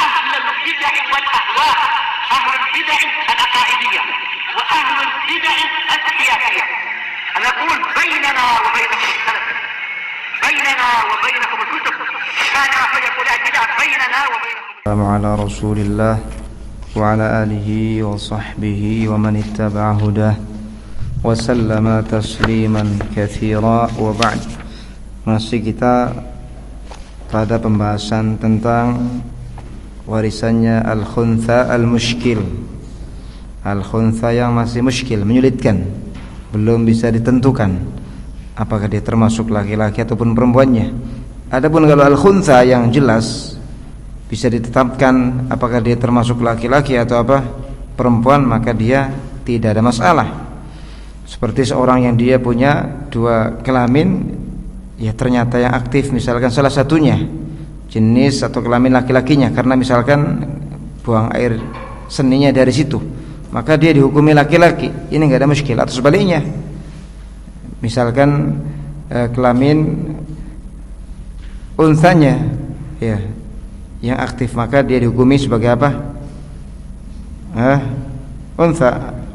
أهل البدع والأهواء، أهل البدع العقائدية وأهل البدع السياسية. أنا أقول بيننا وبينكم السلف، بيننا وبينكم الكتب، كان فيقول البدع بيننا وبينكم. السلام على رسول الله وعلى آله وصحبه ومن اتبع هداه وسلم تسليما كثيرا وبعد. Masih kita pada pembahasan tentang warisannya al-khuntha al-mushkil, al-khuntha yang masih mushkil, menyulitkan, belum bisa ditentukan apakah dia termasuk laki-laki ataupun perempuannya. Adapun kalau al-khuntha yang jelas bisa ditetapkan apakah dia termasuk laki-laki atau apa perempuan, maka dia tidak ada masalah. Seperti seorang yang dia punya dua kelamin, ya ternyata yang aktif misalkan salah satunya jenis atau kelamin laki-lakinya, karena misalkan buang air seninya dari situ, maka dia dihukumi laki-laki, ini nggak ada muskil. Atau sebaliknya, misalkan kelamin unsanya ya yang aktif, maka dia dihukumi sebagai apa? Unsa,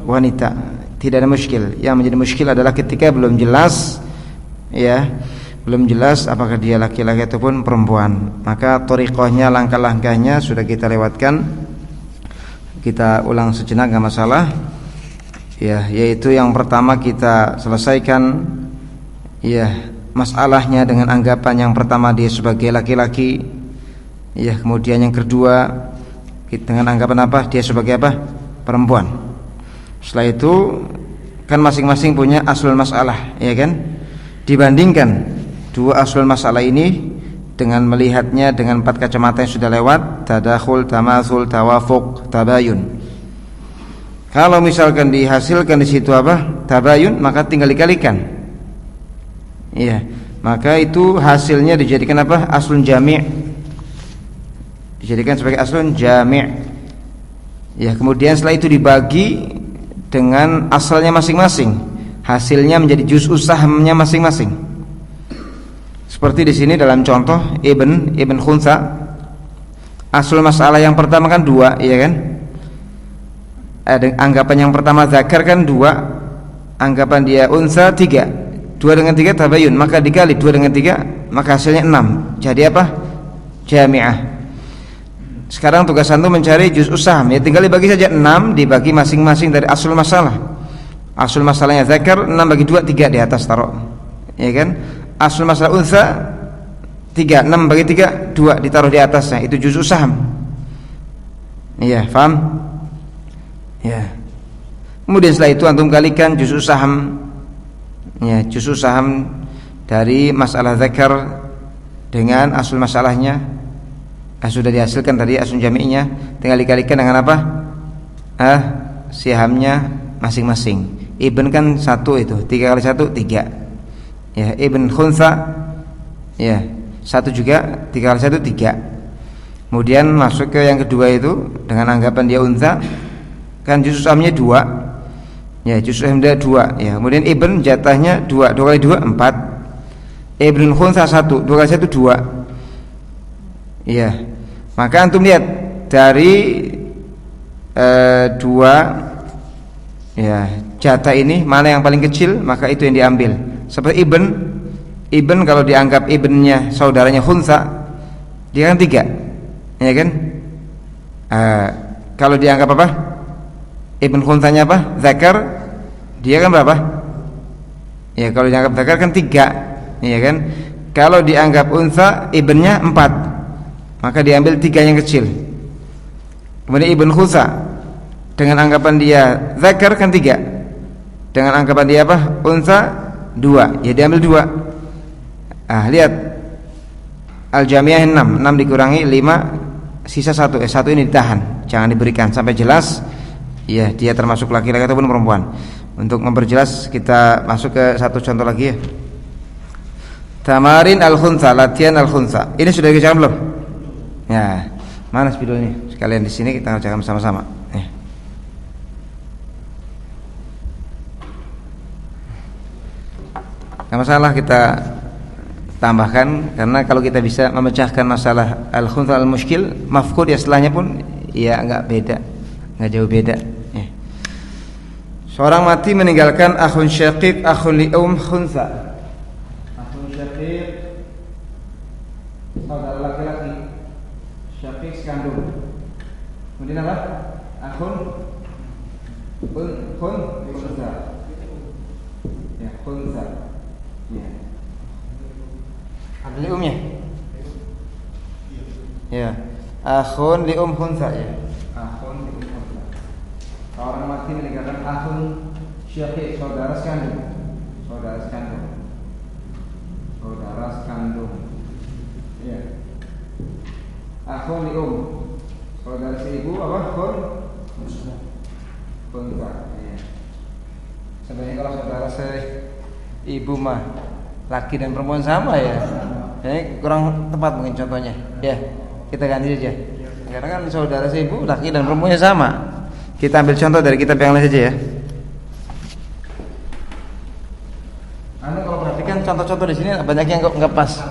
wanita, tidak ada muskil. Yang menjadi muskil adalah ketika belum jelas, ya belum jelas apakah dia laki-laki ataupun perempuan. Maka thariqahnya, langkah-langkahnya sudah kita lewatkan, kita ulang sejenak, nggak masalah. Ya, yaitu yang pertama kita selesaikan ya masalahnya dengan anggapan yang pertama dia sebagai laki-laki. Ya, kemudian yang kedua dengan anggapan apa? Dia sebagai apa? Perempuan. Setelah itu kan masing-masing punya aslul masalah, ya kan? Dibandingkan dua aslul masalah ini dengan melihatnya dengan empat kacamata yang sudah lewat, tadakhul, tamatsul, tawafuq, tabayun. Kalau misalkan dihasilkan di situ apa? Tabayun, maka tinggal dikalikan. Iya, maka itu hasilnya dijadikan apa? Aslun jami'. Dijadikan sebagai aslun jami'. Ya, kemudian setelah itu dibagi dengan asalnya masing-masing. Hasilnya menjadi juz'u sahamnya masing-masing. Seperti di sini dalam contoh ibn khuntha, asul masalah yang pertama kan dua, iya kan? Anggapan yang pertama zakar kan dua, anggapan dia unsa tiga, dua dengan tiga tabayun, maka dikali dua dengan tiga, maka hasilnya 6. Jadi apa? Jami'ah. Sekarang tugas antum mencari juz'u saham, ya tinggal dibagi saja 6, dibagi masing-masing dari asul masalah. Asul masalahnya zakar, 6 bagi 2, 3 di atas taruh, ya kan? Asul masalah unsa 3, 6 bagi 3, 2 ditaruh di atasnya, itu juz'u saham. Iya, paham? Ya. Kemudian setelah itu antum kalikan juz'u saham. Ya, juz'u saham dari masalah zakar dengan asul masalahnya. Sudah dihasilkan tadi asul jami'nya, tinggal dikalikan dengan apa? Sihamnya masing-masing. Ibn kan 1 itu, 3 kali 1 3. Ya, ibn khuntha ya 1 juga, 3 kali 1 3. Kemudian masuk ke yang kedua itu dengan anggapan dia untha, kan juz'u sahamnya 2. Ya, juz'u sahamnya 2 ya. Kemudian ibn jatahnya 2, 2 kali 2 4. Ibn khuntha 1, 2 kali 1 2. Ya. Maka antum lihat dari 2 ya jatah ini mana yang paling kecil, maka itu yang diambil. Seperti ibn kalau dianggap ibnnya saudaranya khuntha, dia kan 3, ya kan? Kalau dianggap apa? Ibn khunthanya apa? Zakar, dia kan berapa? Ya, kalau dianggap zakar kan 3, ya kan? Kalau dianggap untha, ibnnya 4, maka diambil 3 yang kecil. Kemudian ibn khuntha dengan anggapan dia zakar kan 3, dengan anggapan dia apa? Untha 2, ya diambil 2. Lihat al-jami'ah 6 dikurangi 5, sisa 1. 1 ini ditahan, jangan diberikan sampai jelas ya dia termasuk laki-laki ataupun perempuan. Untuk memperjelas kita masuk ke satu contoh lagi ya. Tamarin al-khuntha, latihan al-khuntha. Ini sudah dikerjakan belum? Ya, mana spidol ini? Sekalian di sini kita kerjakan bersama-sama. Nggak masalah, kita tambahkan, karena kalau kita bisa memecahkan masalah al-khunsa al-mushkil, mafqud ya setelahnya pun ya enggak jauh beda. Ya. Seorang mati meninggalkan akhun syaqiq, akhun li'um, khunsa. Akhun syaqiq saudara laki-laki, syaqiq sekandung. Kemudian apa? Akhun khunsa. Ya, khunsa. Ya. Ada li'umnya? Ya. Akhun li'um khunsa ya. Akhun li'um khunsa. Orang mati meninggalkan akhun syaqiq, saudara sekandung. Saudara sekandung. Saudara sekandung. Ya. Akhun li'um, saudara seibu apa? Khunsa. Ya. Sebenarnya kalau saudara seibu mah laki dan perempuan sama ya. Ini kurang tepat mungkin contohnya. Ya, kita ganti saja. Karena kan saudara seibu laki dan perempuannya sama. Kita ambil contoh dari kitab yang lain saja ya. Anda kalau perhatikan contoh-contoh di sini banyak yang nggak pas.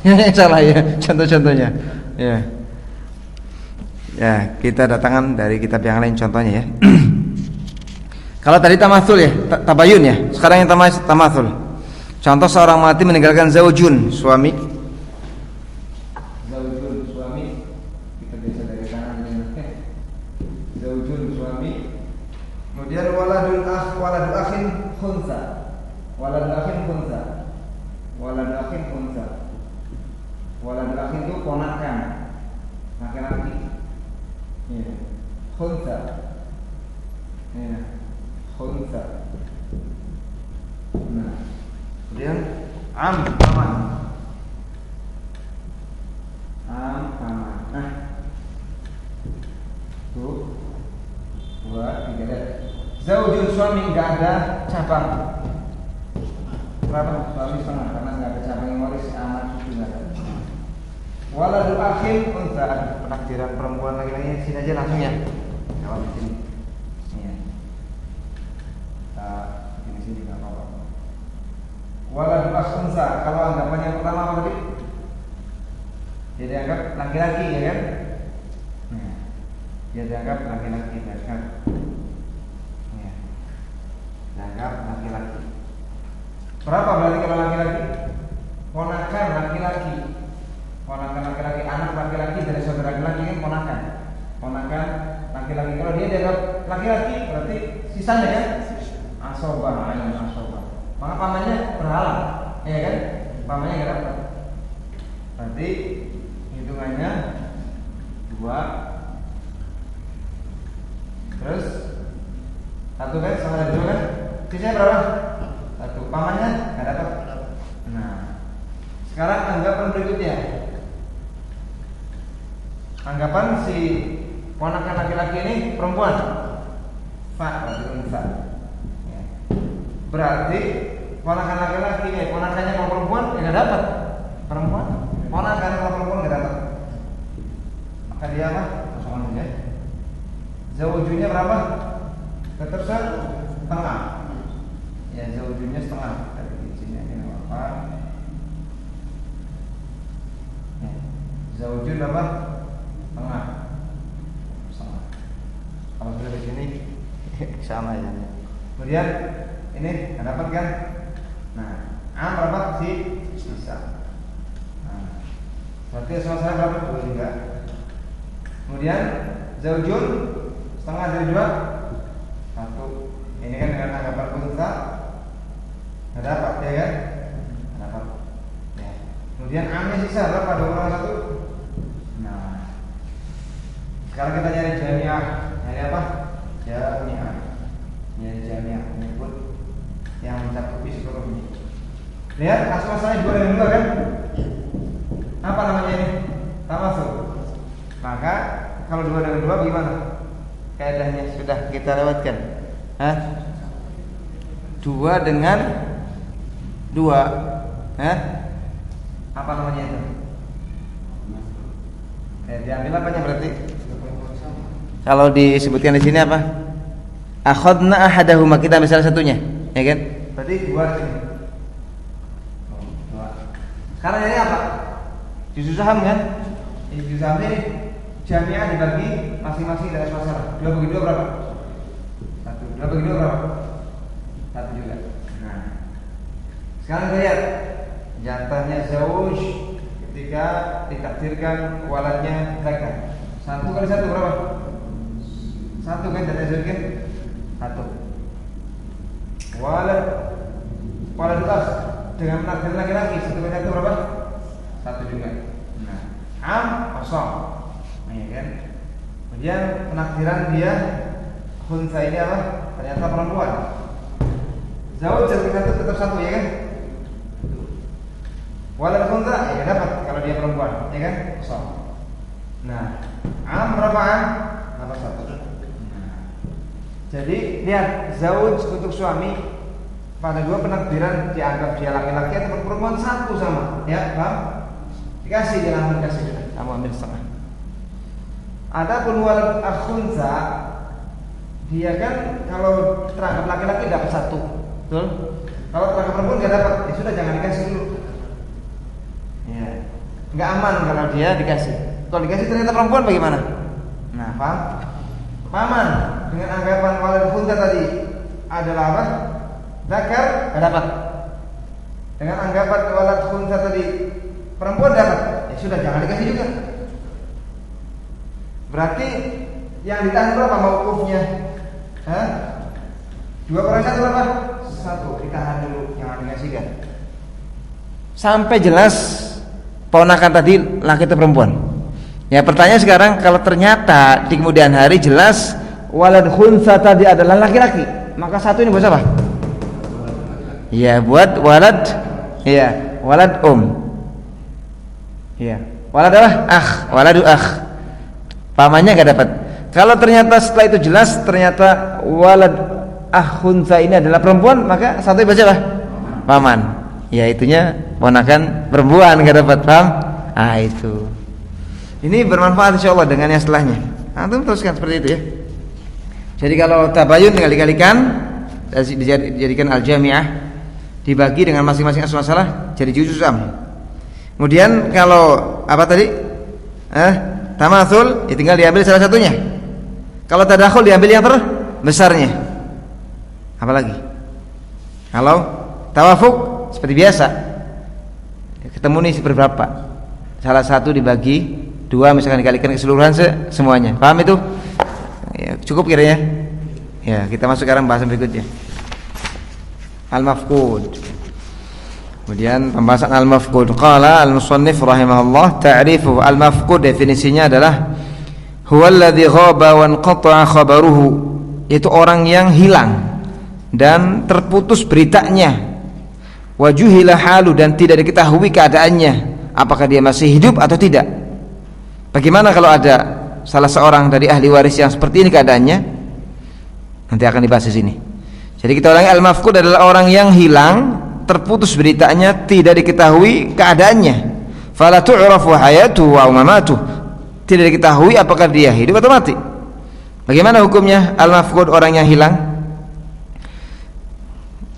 Yang salah ya contoh-contohnya. Ya. Ya, kita datangan dari kitab yang lain contohnya ya. Kalau tadi tamatsul ya, tabayun ya. Sekarang yang tamatsul. Contoh seorang mati meninggalkan zaujun, suami. Zaujun, suami. Kita biasa dari tangan ini. Zaujun, suami. Kemudian waladul akhin khunsa. Waladul akhin khunsa. Waladul akhin khunsa. Waladul akhin itu ponakan laki-laki. Ya. Khunsa. Ya. Khunsa. Nah. Kemudian paman. Paman. Nah. 2, 3. Zaujun, suami, enggak ada cabang. Berapa? Suami setengah karena enggak ada cabang yang waris, anak juga. Waladul akhin unsa, penakdiran perempuan laki-laki sini aja langsung ya. Jawab di sini. Iya. Di sini enggak apa-apa. Waladul unsa, kalau anggapan yang pertama apa tadi? Jadi anggap laki-laki ya kan? Nah, dia dianggap laki-laki kan? Ya. Dianggap laki-laki. Berapa berarti kalau laki-laki? Ponakan laki-laki. Ponakan laki-laki, anak laki-laki dari saudara laki-laki kan ponakan. Ponakan laki-laki. Kalau dia dianggap laki-laki berarti sisanya kan? Asobah, ayam asobah. Maka pamannya berhalang, ya kan? Pamannya nggak dapat. Berarti hitungannya 2. Terus 1 kan sama dari 2 kan? Sisanya berapa? 1. Pamannya nggak dapat. Nah, sekarang anggapan berikutnya. Anggapan si ponakan laki-laki ini perempuan. Berarti unsa. Berarti ponakan laki-laki ponakannya kalau perempuan nggak dapat. Perempuan, ponakan kalau perempuan nggak dapat. Maka dia apa? Kosongan aja. Zaujunya berapa? Tetap setengah. Ya, zaujunya setengah. Tadi di sini ini apa? Ya. Zaujun berapa? Setengah. Kalau sudah di sini sama ya. Kemudian ini dapat kan? Nah, berapa sih sisa? Nah, berarti sama-sama berapa? 2 juga. Kemudian zaujun setengah dari 2 1. Ini kan dengan anggapan unsa nggak dapat ya kan? Nggak dapat. Ya. Kemudian amnya sisa berapa? 2/1. Nah, sekarang kita nyari jamiah. Nyari apa? Jamiah. Nyari jamiah. Menyebut yang mencakupi seluruh ini. Lihat asal-asalnya 2 dan 2 kan? Apa namanya ini? Tamatsul. Maka kalau 2 dengan 2 bagaimana? Kaidahnya sudah kita lewatkan. 2 dengan 2. Apa namanya itu? Diambil apanya berarti? Kalau disebutkan di sini apa? Akhadna ahadahuma, kita ambil salah satunya, ya kan? Berarti 2 di sini. 2. Sekarang ini apa? Juz'u saham kan? Ini juz'u saham ini jamiah dibagi masing-masing dari masalah. 2 bagi 2 berapa? 1. 2 bagi 2 berapa? 1 juga. Nah, sekarang kita lihat jatahnya zauj ketika ditakdirkan waladnya zakar. 1 kali 1 berapa? 1 kan jatah zauj kan? 1. Walad as dengan menakdir laki-laki 1 kali 1 berapa? 1 juga. Nah, kosong. Iya kan? Kemudian penakdiran dia khunsa ini apa? Ternyata perempuan. Zauj jadi satu tetap 1 ya kan? Walad khunsa ya dapat kalau dia perempuan, ya kan? Kosong. Nah, berapa dapat 1. Nah, jadi lihat zauj untuk suami pada 2 penakdiran dianggap dia laki-laki atau perempuan 1 sama, ya paham? Dikasih dia langsung dikasih, kamu ambil setengah. Adapun walad akhunsa dia kan kalau terangkat laki-laki dapat 1, betul? Kalau terangkat perempuan nggak dapat, ya sudah jangan dikasih dulu. Ya, nggak aman kalau dia dikasih. Kalau dikasih ternyata perempuan bagaimana? Nah, paham? Paman dengan anggapan walad akhunsa tadi adalah apa? Zakar nggak dapat. Dengan anggapan walad akhunsa tadi perempuan dapat, ya sudah jangan dikasih juga. Berarti yang ditahan berapa mauqufnya? 2/1 berapa? 1. Ditahan dulu, jangan dikasihkan. Sampai jelas ponakan tadi laki atau perempuan. Ya pertanyaan sekarang kalau ternyata di kemudian hari jelas walad khunsa tadi adalah laki-laki, maka 1 ini buat apa? Ya buat walad, ya walad ya walad apa? Waladu pamannya nggak dapat. Kalau ternyata setelah itu jelas ternyata walad khunsa ini adalah perempuan, maka 1 baca apa? Paman. Ya itunya ponakan perempuan nggak dapat, paham? Itu. Ini bermanfaat insyaallah dengan yang setelahnya. Antum teruskan seperti itu ya. Jadi kalau tabayun tinggal dikalikan, dijadikan al-jami'ah, dibagi dengan masing-masing asal masalah jadi juz'u saham. Kemudian kalau apa tadi? Tamatsul, ya tinggal diambil salah satunya. Kalau tadakhul diambil yang terbesarnya. Apalagi? Kalau tawafuk seperti biasa. Ketemu nih seberapa? Salah satu dibagi 2 misalkan dikalikan keseluruhan semuanya. Paham itu? Ya, cukup kiranya. Ya, kita masuk sekarang bahasan berikutnya. Al-mafqud. Kemudian pembahasan al-mafqud. Qala al-musannif rahimahullah ta'rifu al-mafqud definisinya adalah huwa alladhi ghaba wa inqata'a khabaruhu, yaitu orang yang hilang dan terputus beritanya, wa juhila halu dan tidak diketahui keadaannya, apakah dia masih hidup atau tidak. Bagaimana kalau ada salah seorang dari ahli waris yang seperti ini keadaannya? Nanti akan dibahas di sini. Jadi kita ulangi, al-mafqud adalah orang yang hilang, terputus beritanya, tidak diketahui keadaannya. Fala tu'rafu hayatuhu wa mamatuh. Tidak diketahui apakah dia hidup atau mati. Bagaimana hukumnya al-mafqud, orang yang hilang?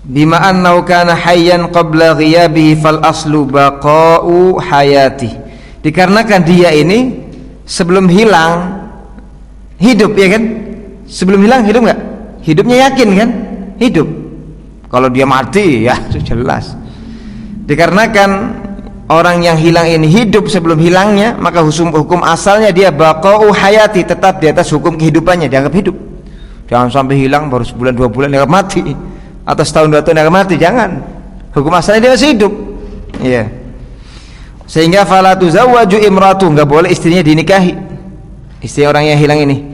Bima annahu kana hayyan qabla ghiyabihi fal aslu baqa'u hayati. Dikarenakan dia ini sebelum hilang hidup, ya kan? Sebelum hilang hidup enggak? Hidupnya yakin kan? Hidup. Kalau dia mati ya jelas. Dikarenakan orang yang hilang ini hidup sebelum hilangnya, maka hukum asalnya dia baqa'u hayati, tetap di atas hukum kehidupannya, dianggap hidup. Jangan sampai hilang baru sebulan 2 bulan dianggap mati, atau setahun 2 tahun dianggap mati, jangan. Hukum asalnya dia masih hidup. Iya. Sehingga fala tuzawwaju imratu, enggak boleh istrinya dinikahi, istri orang yang hilang ini.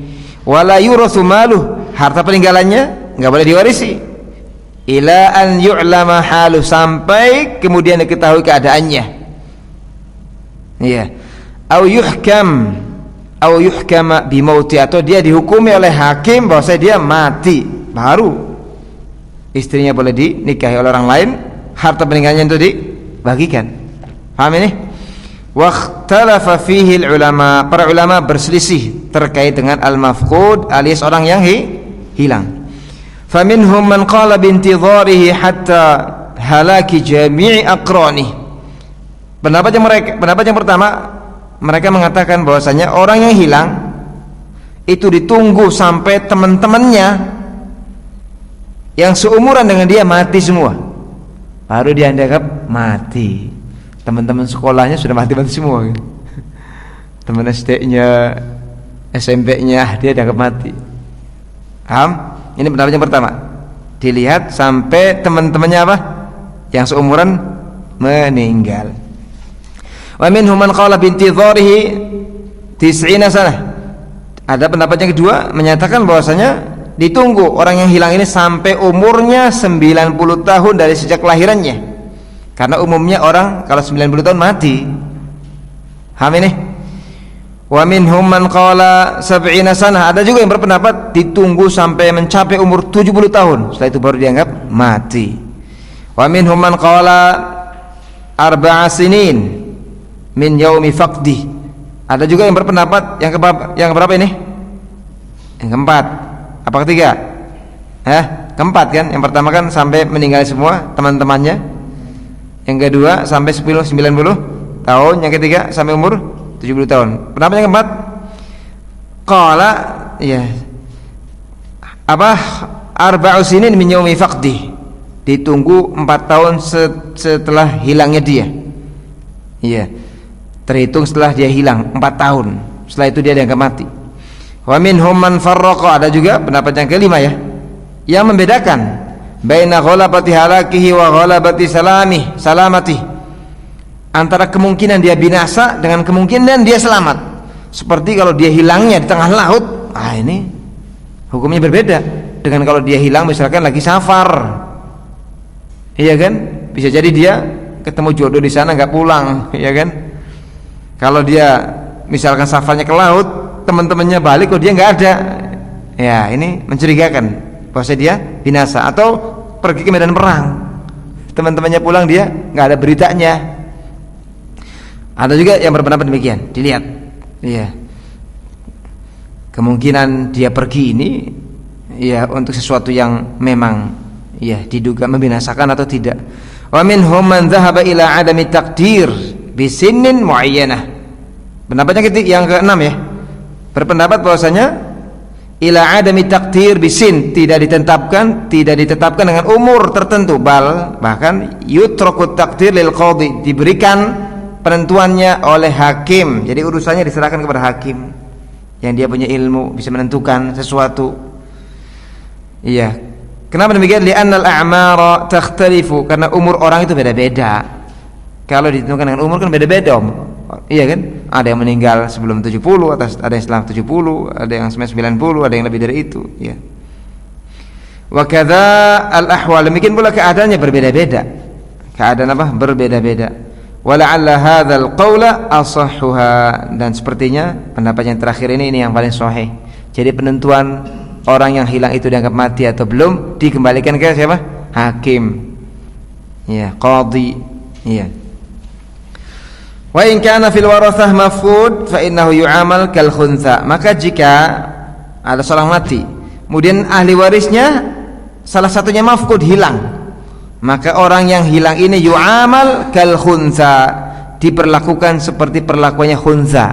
Wala yurathu maluh, harta peninggalannya enggak boleh diwarisi. Ila an yu'lama halu, sampai kemudian diketahui keadaannya. Iya. Au yuhkama bimauti, atau dia dihukumi oleh hakim bahwa dia mati, baru istrinya boleh dinikahi oleh orang lain, harta peninggalannya itu dibagikan. Paham ini? Wakhtalafa fihi ulama, para ulama berselisih terkait dengan al-mafqud alias orang yang hilang. Faminhum man qala bintidharihi hatta halaki jami'i aqrani. Pendapat yang pertama, mereka mengatakan bahwasanya orang yang hilang itu ditunggu sampai teman-temannya yang seumuran dengan dia mati semua, baru dia dianggap mati. Teman-teman sekolahnya sudah mati semua, teman SD-nya, SMP-nya, dia dianggap mati. Paham? Ini pendapat yang pertama. Dilihat sampai teman-temannya apa? Yang seumuran meninggal. Wa minhum man qala bintidharihi 90 sanah. Ada pendapat yang kedua menyatakan bahwasanya ditunggu orang yang hilang ini sampai umurnya 90 tahun dari sejak kelahirannya. Karena umumnya orang kalau 90 tahun mati. Paham ini? Wa minhum man qala 70 sanah. Ada juga yang berpendapat ditunggu sampai mencapai umur 70 tahun. Setelah itu baru dianggap mati. Wa minhum man qala 4 sinin min yaumi faqdi. Ada juga yang berpendapat yang berapa ini? Yang keempat. Apa ketiga? Keempat kan? Yang pertama kan sampai meninggal semua teman-temannya. Yang kedua sampai 90 tahun. Yang ketiga sampai umur 70 tahun. Pendapat yang keempat, qala ya apa? 4 sinin min yaumi faqdi. Ditunggu 4 tahun setelah hilangnya dia. Iya. Terhitung setelah dia hilang 4 tahun. Setelah itu dia dianggap mati. Wa minhum man farraqa. Ada juga pendapat yang kelima ya, yang membedakan baina ghalabati halakihi wa ghalabati salamati, antara kemungkinan dia binasa dengan kemungkinan dia selamat. Seperti kalau dia hilangnya di tengah laut, ini hukumnya berbeda dengan kalau dia hilang misalkan lagi safar. Iya kan? Bisa jadi dia ketemu jodoh di sana nggak pulang, ya kan? Kalau dia misalkan safarnya ke laut, teman-temannya balik kok dia nggak ada, ya ini mencurigakan bahwa dia binasa. Atau pergi ke medan perang, teman-temannya pulang, dia nggak ada beritanya. Ada juga yang berpendapat demikian. Dilihat, ya kemungkinan dia pergi ini ya untuk sesuatu yang memang ya diduga membinasakan atau tidak. Wa minhum man dhahaba ila adami taqdir bisinnin muayyanah. Pendapatnya yang keenam ya, berpendapat bahwasanya ila adami taqdir bisin, tidak ditetapkan dengan umur tertentu, bahkan yutrakut taqdir lil qadhi, diberikan penentuannya oleh hakim. Jadi urusannya diserahkan kepada hakim yang dia punya ilmu, bisa menentukan sesuatu. Iya. Kenapa demikian? Li'annal a'mara takhtalifu, karena umur orang itu beda-beda. Kalau ditentukan dengan umur kan beda-beda, iya kan? Ada yang meninggal sebelum 70, ada yang setelah 70, ada yang 90, ada yang lebih dari itu, ya. Wa kadza al-ahwal, demikian pula keadaannya berbeda-beda. Keadaan apa? Berbeda-beda. Wa la'alla hadzal qaula asahhuha, dan sepertinya pendapat yang terakhir ini yang paling sahih. Jadi penentuan orang yang hilang itu dianggap mati atau belum dikembalikan ke siapa? Hakim. Ya, qadhi. Iya. Wa in kana fil warathah mafqud fa innahu yu'amal kal khuntha. Maka jika ada seorang mati, kemudian ahli warisnya salah satunya mafqud, hilang, maka orang yang hilang ini yu'amal kal khuntha, diperlakukan seperti perlakuannya khuntha.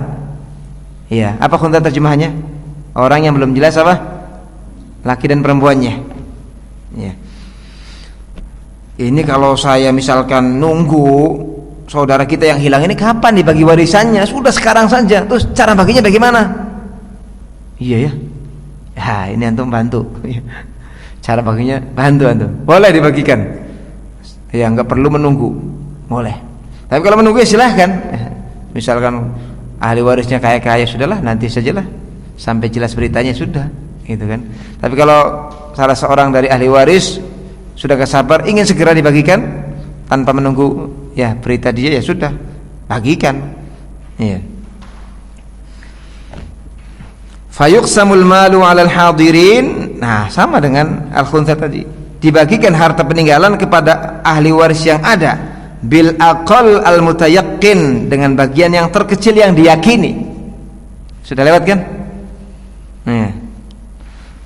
Iya, apa khuntha terjemahannya? Orang yang belum jelas apa? Laki dan perempuannya. Ya. Ini kalau saya misalkan nunggu saudara kita yang hilang ini kapan dibagi warisannya, sudah sekarang saja. Terus cara baginya bagaimana? Iya ya. Ya ini antum bantu. Cara baginya bantu antum. Boleh dibagikan. Ya nggak perlu menunggu. Boleh. Tapi kalau menunggu ya silahkan. Misalkan ahli warisnya kaya-kaya, sudahlah nanti sajalah sampai jelas beritanya sudah. Gitu kan. Tapi kalau salah seorang dari ahli waris sudah gak sabar ingin segera dibagikan tanpa menunggu ya berita dia, ya sudah bagikan. Iya. Fayuqsamul malu 'alal hadirin. Nah, sama dengan al-khuntha tadi. Dibagikan harta peninggalan kepada ahli waris yang ada bil aqal al mutayaqqin, dengan bagian yang terkecil yang diyakini. Sudah lewat kan? Iya.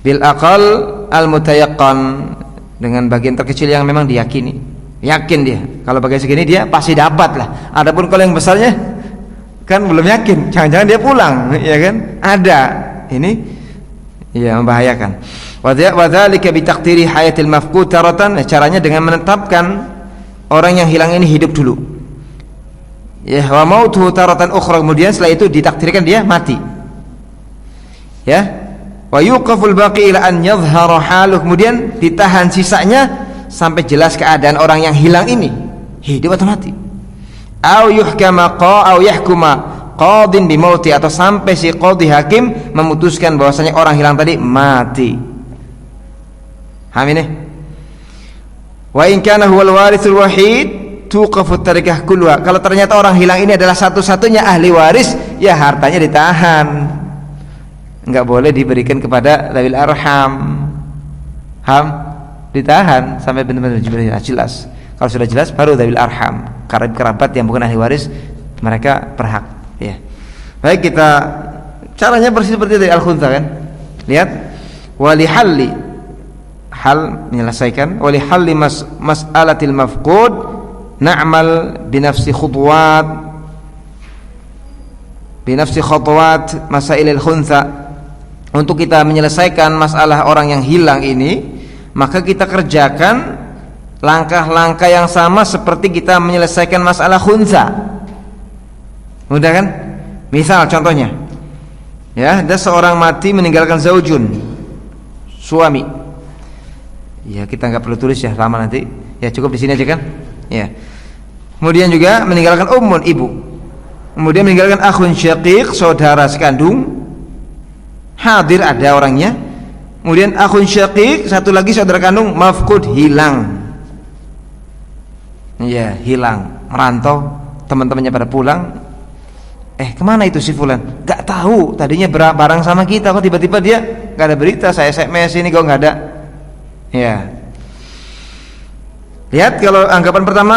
Bil aqal al mutayaqqan, dengan bagian terkecil yang memang diyakini. yakin dia kalau pakai segini dia pasti dapat lah. Adapun kalau yang besarnya kan belum yakin, jangan-jangan dia pulang, ya kan? Ada ini ya membahayakan. Wa dzalika bi taqdiri hayatil mafqud taratan, caranya dengan menetapkan orang yang hilang ini hidup dulu. Ya, wa mautuhu taratan ukhra, kemudian setelah itu ditakdirkan dia mati. Ya. Wa yuqaful baqi ila an yadhhara haluh, kemudian ditahan sisanya sampai jelas keadaan orang yang hilang ini hidup atau mati. Au yuhkama au yahkuma qadin bi mauti, atau sampai si qadhi hakim memutuskan bahwasanya orang hilang tadi mati. Paham ini? Wa in kana huwal warithul wahid tuqafu tarikah kulluha, kalau ternyata orang hilang ini adalah satu-satunya ahli waris, ya hartanya ditahan, enggak boleh diberikan kepada dzawil arham. Paham? Ditahan sampai benar-benar jelas. Kalau sudah jelas baru dzawil arham, kerabat yang bukan ahli waris, mereka berhak, ya. Baik, kita caranya persis seperti dari al-khuntsa kan. Lihat, wali halli, hal menyelesaikan, wali halli mas'alatil mafqud na'mal binafsi khutuwat masailil khuntsa. Untuk kita menyelesaikan masalah orang yang hilang ini, maka kita kerjakan langkah-langkah yang sama seperti kita menyelesaikan masalah khuntsa. Mudah kan? Misal contohnya, ya, ada seorang mati meninggalkan zaujun, suami. Ya, kita nggak perlu tulis ya, lama nanti. Ya, cukup di sini aja kan? Ya. Kemudian juga meninggalkan ummun, ibu. Kemudian meninggalkan akhun syaqiq, saudara sekandung. Hadir ada orangnya. Kemudian akhun syaqiq, satu lagi saudara kandung mafqud, hilang. Ya, hilang, merantau, teman-temannya pada pulang. Kemana itu si fulan? Gak tahu, tadinya barang sama kita, kok tiba-tiba dia gak ada berita, saya SMS ini kok gak ada. Ya. Lihat, kalau anggapan pertama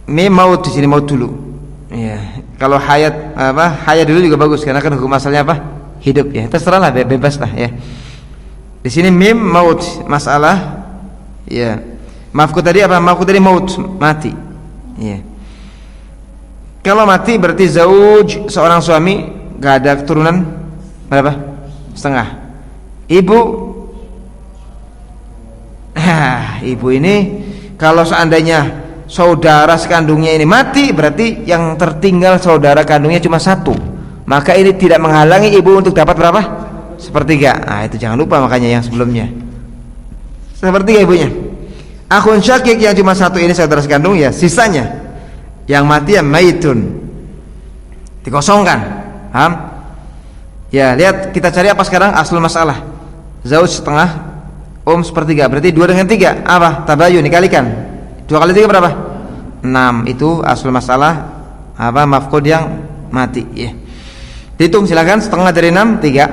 maut, di sini maut dulu. Ya. Kalau hayat dulu juga bagus, karena kan hukum asalnya apa? Hidup, ya. Terserahlah, bebas lah, ya. Di sini mim maut, masalah, ya. Mafqud tadi apa? Mafqud tadi maut, mati. Ya. Kalau mati berarti zauj, seorang suami, gak ada keturunan berapa? Setengah. Ibu, ibu ini kalau seandainya saudara sekandungnya ini mati, berarti yang tertinggal saudara kandungnya cuma satu. Maka ini tidak menghalangi ibu untuk dapat berapa? Sepertiga. Itu jangan lupa, makanya yang sebelumnya sepertiga ibunya. Akhun syakik yang cuma satu ini saudara sekandung, ya sisanya yang mati ya maitun, dikosongkan. Paham? Ya, lihat, kita cari apa sekarang aslul masalah. Zauj setengah, sepertiga, berarti 2 dengan 3 apa? Tabayun, dikalikan 2 kali 3 berapa? 6. Itu aslul masalah apa? Mafqud yang mati, ya. Dihitung silakan, setengah dari 6 3,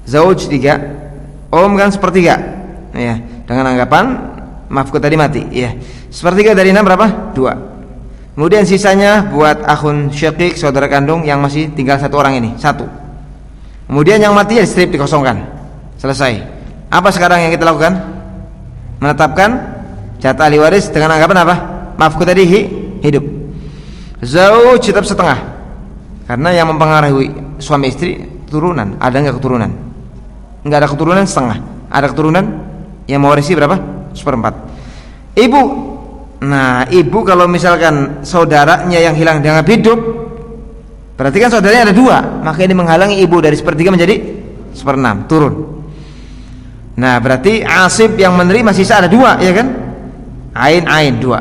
zauj 3, kan sepertiga, ya. Dengan anggapan mafqud tadi mati, ya. Sepertiga dari 6 berapa? 2. Kemudian sisanya buat akhun syaqiq, saudara kandung yang masih tinggal satu orang ini, 1. Kemudian yang mati ya strip, dikosongkan. Selesai. Apa sekarang yang kita lakukan? Menetapkan jatah ahli waris dengan anggapan apa? Mafqud tadi hidup. Zauj tetap setengah, karena yang mempengaruhi suami istri turunan. Ada nggak keturunan? Nggak ada keturunan, setengah. Ada keturunan yang mewarisi berapa? 1/4. Ibu, nah, ibu kalau misalkan saudaranya yang hilang dianggap hidup, berarti kan saudaranya ada 2, maka ini menghalangi ibu dari 1/3 menjadi 1/6, turun. Nah, berarti asib yang menerima sisa ada 2, ya kan? Ain 2.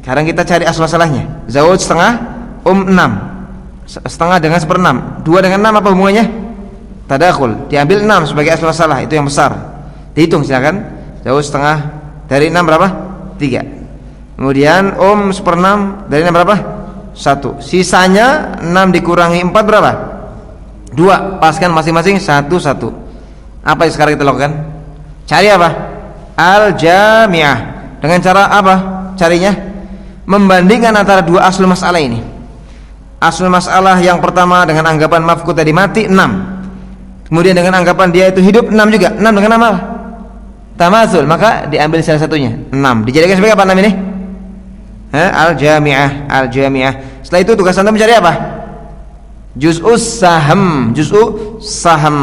Sekarang kita cari asal masalahnya. Zauj setengah, 6. Setengah dengan 1/6. 2 dengan 6 apa hubungannya? Tadakhul. Diambil 6 sebagai asal masalah, itu yang besar. Dihitung silakan. Zauj setengah dari 6 berapa? 3. Kemudian 1/6 dari 6 berapa? 1. Sisanya 6 dikurangi 4 berapa? 2. Paskan masing-masing 1. Apa yang sekarang kita lakukan? Cari apa? Al-jami'ah. Dengan cara apa carinya? Membandingkan antara 2 aslul masalah ini. Aslul masalah yang pertama dengan anggapan mafqud tadi mati 6. Kemudian dengan anggapan dia itu hidup 6 juga. 6 dengan apa? tamasul, maka diambil salah satunya. 6. Dijadikan sebagai apa 6 ini? Al-jami'ah. Setelah itu tugas antum mencari apa? Juz'us saham.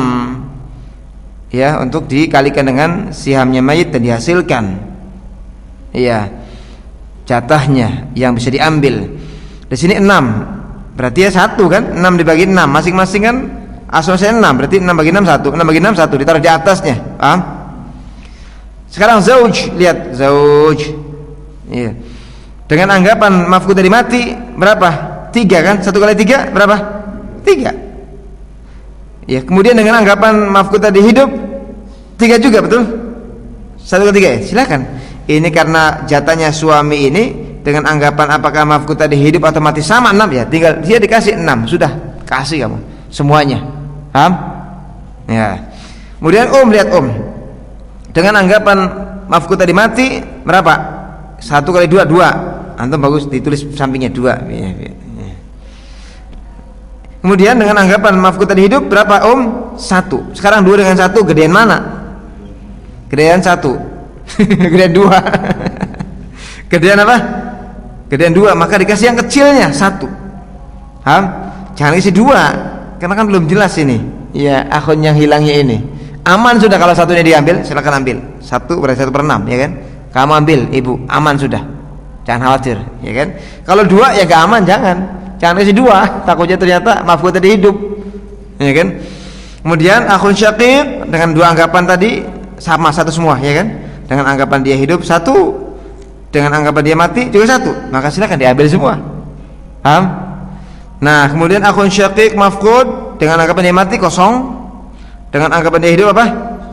Ya, untuk dikalikan dengan sihamnya mayit dan dihasilkan. Iya. Jatahnya yang bisa diambil. Di sini 6. Berarti ya 1 kan? 6 dibagi 6. Masing-masing kan asal-asalnya 6. Berarti 6 bagi 6 1. 6 bagi 6 1 ditaruh di atasnya. Paham? Sekarang zauj, lihat zauj. Iya. Dengan anggapan maf'ul dari mati berapa? 3 kan? 1 kali 3 berapa? 3. Ya, kemudian dengan anggapan maf'ul tadi hidup 3 juga, betul? 1 kali 3 ya? Silakan. Ini karena jatahnya suami ini dengan anggapan apakah maf'ul tadi hidup atau mati sama 6 ya, tinggal dia dikasih 6, sudah kasih kamu semuanya. Paham? Ya. Kemudian lihat dengan anggapan maf'ul tadi mati berapa? 1 kali 2 2. Antum bagus ditulis sampingnya 2. Ya. Kemudian dengan anggapan maf'ul tadi hidup berapa 1. Sekarang 2 dengan 1 gedean mana? Gedean 1. Gedean 2. Gedean apa? Gedean 2, maka dikasih yang kecilnya 1. Paham? Jangan isi 2, karena kan belum jelas ini. Ya, akun yang hilangnya ini. Aman sudah kalau satunya diambil, silakan ambil. 1 berarti 1/6, ya kan? Kamu ambil, ibu, aman sudah. Jangan khawatir, ya kan? Kalau 2 ya gak aman, jangan isi 2, takutnya ternyata maf'ul tadi hidup. Ya kan? Kemudian akun syaqiq dengan 2 anggapan tadi sama 1 semua, ya kan? Dengan anggapan dia hidup 1, dengan anggapan dia mati juga 1, maka silakan diambil semua. Paham? Nah, kemudian akun syaqiq mafqud dengan anggapan dia mati kosong, dengan anggapan dia hidup apa?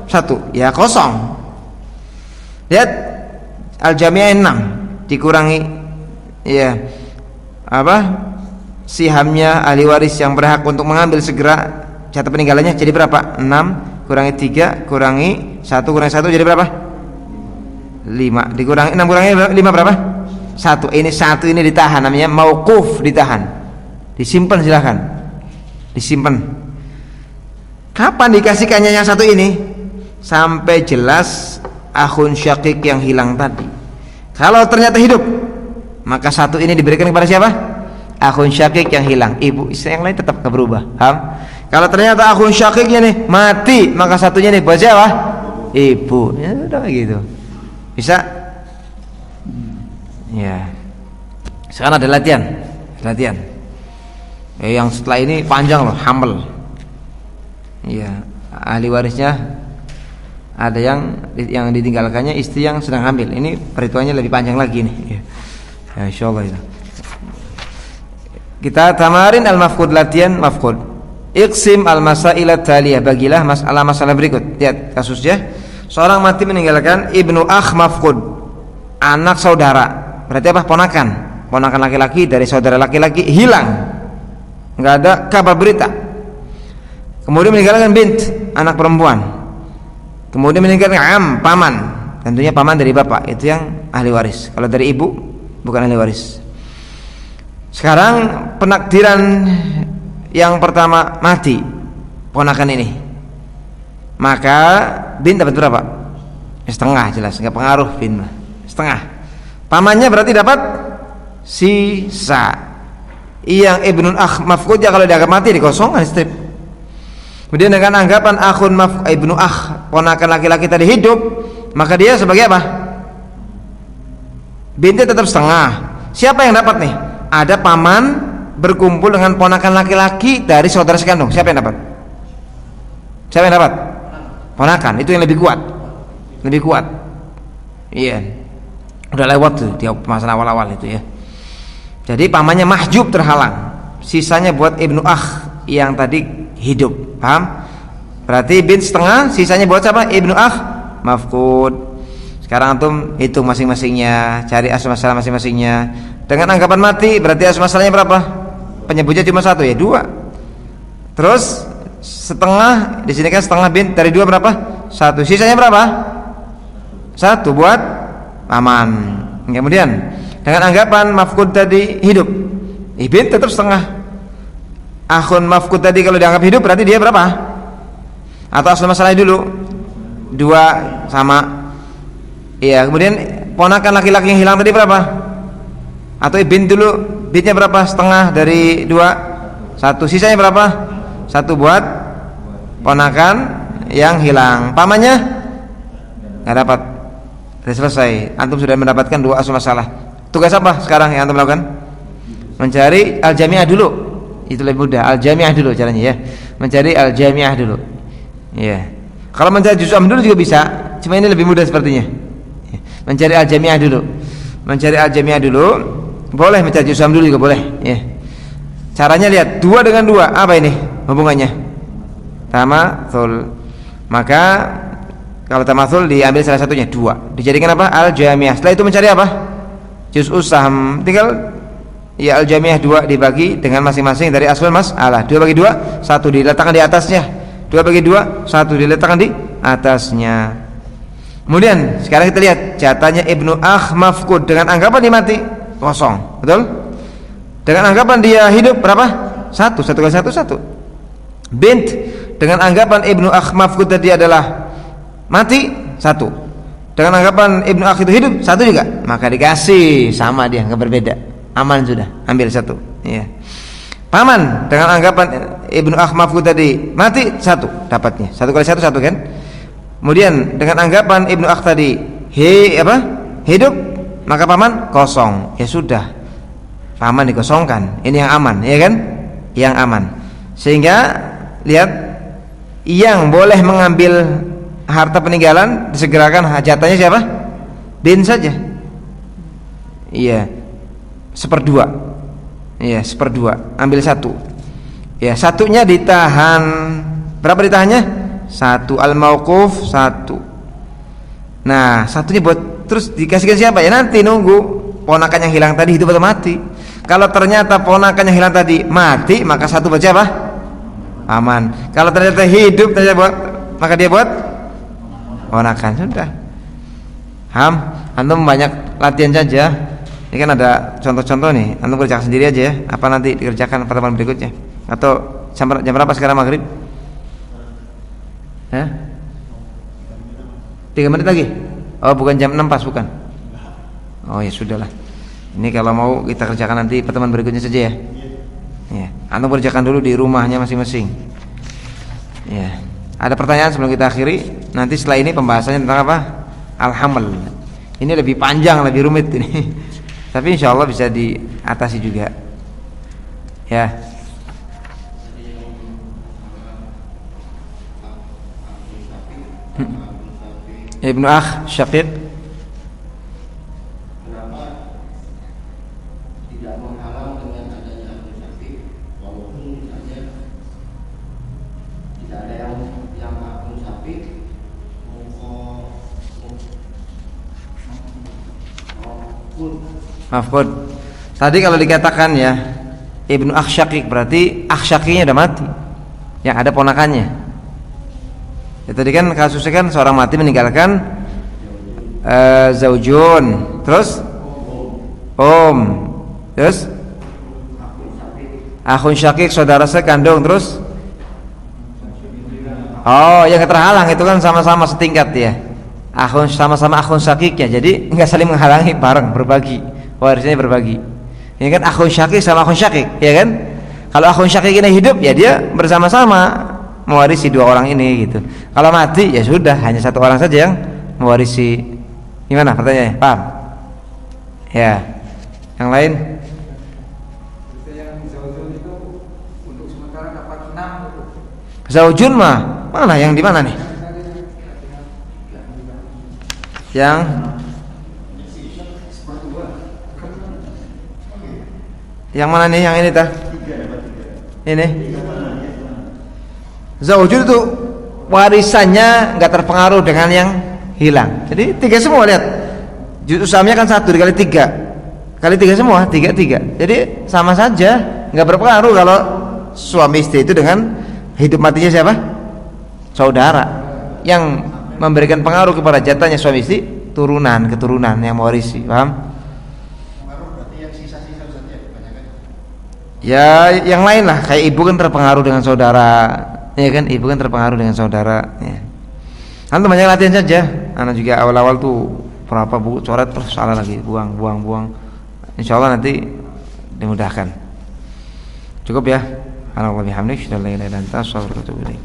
1, ya kosong. Lihat al-jami'ah 6 dikurangi ya apa? Sihamnya ahli waris yang berhak untuk mengambil segera jatah peninggalannya jadi berapa? 6 kurangi 3 kurangi 1 kurangi 1 jadi berapa? 5 dikurangi 6 kurangi 5 berapa? 1. Ini 1 ini ditahan, namanya mauquf, ditahan. Disimpan, silakan. Disimpan. Kapan dikasihkannya yang 1 ini? Sampai jelas akhun syaqiq yang hilang tadi. Kalau ternyata hidup, maka 1 ini diberikan kepada siapa? Akhun syaqiq yang hilang. Ibu, istri yang lain tetap berubah. Paham? Kalau ternyata akhun syaqiqnya nih mati, maka 1-nya nih buat siapa? Ibu. Ya udah gitu. Bisa? Ya. Sekarang ada latihan. Yang setelah ini panjang loh, hamil. Ya, ahli warisnya ada yang ditinggalkannya istri yang sedang hamil. Ini perhitungannya lebih panjang lagi nih. Ya, insyaallah itu. Kita tamarin al-mafqud, latihan mafqud. Iqsim al-masailat taliyah, bagilah masalah berikut. Lihat kasusnya. Seorang mati meninggalkan ibnu akh mafqud, anak saudara. Berarti apa? Ponakan laki-laki dari saudara laki-laki hilang, nggak ada kabar berita. Kemudian meninggalkan bint, anak perempuan. Kemudian meninggalkan paman, tentunya paman dari bapak, itu yang ahli waris. Kalau dari ibu bukan ahli waris. Sekarang penakdiran yang pertama mati ponakan ini, maka bin dapat berapa? Setengah, jelas nggak pengaruh bin mah. Setengah. Pamannya berarti dapat sisa. Yang ibnul akh mafqud ya kalau dianggap mati dikosongkan strip. Kemudian dengan anggapan akhun ibnu akh, ponakan laki-laki tadi hidup, maka dia sebagai apa? Binti tetap setengah. Siapa yang dapat nih? Ada paman berkumpul dengan ponakan laki-laki dari saudara sekandung. Siapa yang dapat? Siapa yang dapat? Ponakan, itu yang lebih kuat. Iya. Udah lewat tuh di masalah awal-awal itu ya. Jadi pamannya mahjub, terhalang. Sisanya buat ibnu akh yang tadi hidup. Paham? Berarti bin setengah, sisanya buat siapa? Ibnu akh mafqud. Sekarang antum hitung masing-masingnya, cari asal masalah masing-masingnya. Dengan anggapan mati, berarti asal masalahnya berapa? Penyebutnya cuma 1 ya, 2. Terus setengah, di sini kan setengah bin dari 2 berapa? 1. Sisanya berapa? 1 buat paman. Kemudian dengan anggapan mafqud tadi hidup, bin tetap setengah. Akhun mafqud tadi kalau dianggap hidup berarti dia berapa? Atau asal masalahnya dulu 2 sama. Iya, kemudian ponakan laki-laki yang hilang tadi berapa? Atau bint dulu, bintnya berapa? Setengah dari 2, 1. Sisanya berapa? 1 buat ponakan yang hilang. Pamannya nggak dapat. Sudah selesai. Antum sudah mendapatkan 2 asal masalah. Tugas apa sekarang yang antum lakukan? Mencari al-jami'ah dulu. Itu lebih mudah. Al-jami'ah dulu caranya ya. Mencari al-jami'ah dulu. Ya. Kalau mencari juz' am dulu juga bisa. Cuma ini lebih mudah sepertinya. Mencari al-jami'ah dulu. Mencari al-jami'ah dulu. Boleh mencari juz' am dulu juga boleh. Ya. Caranya lihat 2 dengan 2 apa ini hubungannya? Tamathul. Maka kalau tamathul diambil salah satunya 2. Dijadikan apa? Al-jami'ah. Setelah itu mencari apa? Juz'us saham. Tinggal ya al-jami'ah 2 dibagi dengan masing-masing dari aslul mas'alah. 2 bagi 2, 1 diletakkan di atasnya. 2 bagi 2, 1 diletakkan di atasnya. Kemudian sekarang kita lihat jatahnya Ibnu Akh mafqud dengan anggapan dia mati kosong, betul? Dengan anggapan dia hidup berapa? 1 kali 1 1. Bint dengan anggapan Ibnu Akh mafqud tadi adalah mati 1. Dengan anggapan Ibnu Akh itu hidup 1 juga, maka dikasih sama dia, enggak berbeda. Aman sudah, ambil 1. Ya. Paman dengan anggapan Ibnu Akh mafqud tadi mati 1 dapatnya. 1 kali 1 1 kan? Kemudian dengan anggapan Ibnu Akh tadi hidup, maka paman kosong. Ya sudah, paman dikosongkan. Ini yang aman, ya kan? Yang aman. Sehingga lihat, yang boleh mengambil harta peninggalan disegerakan hajatnya siapa? Bin saja. Iya, 1/2. Iya, 1/2. Ambil 1. Ya, 1-nya ditahan. Berapa ditahannya? 1 al-mauquf 1. Nah, 1-nya buat terus dikasihkan siapa? Ya nanti nunggu ponakan yang hilang tadi hidup atau mati. Kalau ternyata ponakan yang hilang tadi mati, maka 1 buat siapa? Paman. Kalau ternyata hidup, maka dia buat ponakan. Sudah. Antum banyak latihan saja. Ini kan ada contoh-contoh nih. Antum kerjakan sendiri aja ya. Apa nanti dikerjakan pertemuan berikutnya? Atau jam berapa sekarang maghrib? 3 menit lagi. Oh, bukan jam 6 pas, bukan. Oh ya sudahlah. Ini kalau mau kita kerjakan nanti pertemuan berikutnya saja ya. Ya, antum kerjakan dulu di rumahnya masing-masing. Ya. Ada pertanyaan sebelum kita akhiri? Nanti setelah ini pembahasannya tentang apa? Al-hamal. Ini lebih panjang, lebih rumit ini. Tapi insya Allah bisa diatasi juga. Ya. Ibnu Akh Syaqiq. Kenapa tidak menghalang dengan adanya akhu syaqiq, walaupun misalnya tidak ada yang akhu syaqiq Mafqud. Tadi kalau dikatakan ya Ibnu Akh Syaqiq berarti akh syaqiqnya udah mati. Yang ada ponakannya. Ya, tadi kan kasusnya kan seorang mati meninggalkan zaujun, terus terus akhun syaqiq saudara sekandung, terus yang terhalang itu kan sama-sama setingkat ya. Sama-sama akhun syaqiq ya. Jadi enggak saling menghalangi, bareng berbagi. Warisnya berbagi. Ini kan akhun syaqiq sama akhun syaqiq, ya kan? Kalau akhun syaqiq ini hidup ya dia bersama-sama mewarisi 2 orang ini gitu. Kalau mati ya sudah, hanya 1 orang saja yang mewarisi. Gimana pertanyaannya? Paham? Ya. Yang lain? Yang zaujun itu untuk sementara dapat 6. Zaujun mah mana yang di mana nih? Yang mana nih? Yang ini tah? Ini. Zaujun itu warisannya nggak terpengaruh dengan yang hilang. Jadi 3 semua, lihat. Juz usamanya kan 1 dikali 3. Kali 3 semua, 3. Jadi sama saja, nggak berpengaruh kalau suami istri itu dengan hidup matinya siapa? Saudara. Yang memberikan pengaruh kepada jatahnya suami istri keturunan yang mewarisi. Paham? pengaruh berarti yang sisa-sisa saja kebanyakan. Ya, yang lain lah, kayak ibu kan terpengaruh dengan saudara. Ya kan, ibu kan terpengaruh dengan saudara ya. Antum banyak latihan saja. Anak juga awal-awal tuh beberapa buku coret terus salah lagi, buang. Insya Allah nanti dimudahkan. Cukup ya. Alhamdulillah bihamdik, syadallah ila anta, astaghfiruka wa atubu ilaik.